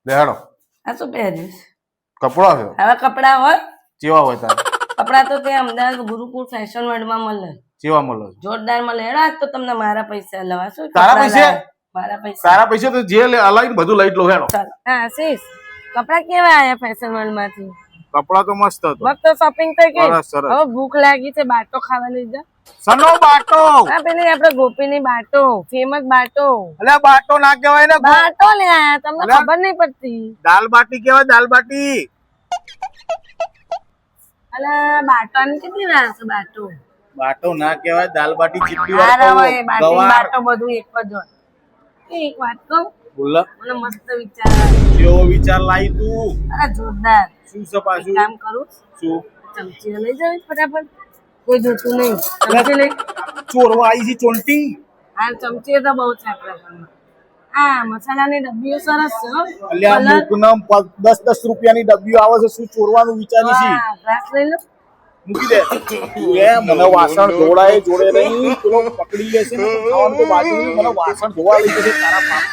દેહાડો આ શું પહેરીશ? કપડા છે આવા કપડા હોય? ચેવા હોય તાર કપડા તો તે અમદાવાદ ગુરુકુળ ફેશન વર્લ્ડમાં મળે, ચેવા મળે છે? જોરદાર મળે. હેડો આજ તો તમને મારા પૈસા લવા. શું તારા કપડાં પૈસે? લાયા? મારા પૈસા. તારા પૈસે તો જે અલાઈને બધું લઈ લો હેડો. ચાલો. હા આશીષ, કપડા કેવા આયા ફેશન વર્લ્ડ માંથી? કપડા તો મસ્ત હતો. મસ્ત શોપિંગ થઈ ગઈ. સરસ સરસ. હવે ભૂખ લાગી છે, બાટો ખાવા લઈ જા. સનો બાટો. હા પેલી આપણે ગોપીની બાટો, ફેમસ બાટો. અલે બાટો ના કહેવાય ને, બાટો લે આયા, તમને ખબર નહીં પડતી. દાલ બાટી કહેવાય, દાલ બાટી. અલા બાટાની કેટલી વાર છે? બાટો બાટો ના કહેવાય, દાલ બાટી જેટલી આ વાર રવાય બાટી ગવાર. બાટો બધું એક જ હોય. એક વાત કહું, બોલ મને મસ્ત વિચાર આવ્યો. કેવો વિચાર લાવી તું? અરે જોરદાર. શું છે પાછું? કામ કરું, શું ચમચી લઈ જવી ફટાફટ, કોઈ જોતું નહીં. ચમચી લઈ. ચોરવા આવી છે ચોંટી? હા ચમચી તો બહુ છે આપણા ઘરમાં. આ મસાલાની ડબ્બીઓ સરસ છે હો. અલ્યા કલર. મૂકના 10 રૂપિયાની ડબ્બીઓ આવે છે, શું ચોરવાનું વિચારી છે? હા, ગ્લાસ લઈ લો. મૂકી દે. એ મને વાસણ ધોળાએ જોડે નહીં, પેલો પકડી લેશે ને તો ખાવાનું તો બાજુ નહીં, મને વાસણ ધોવા લઈ જશે તારા બાપ.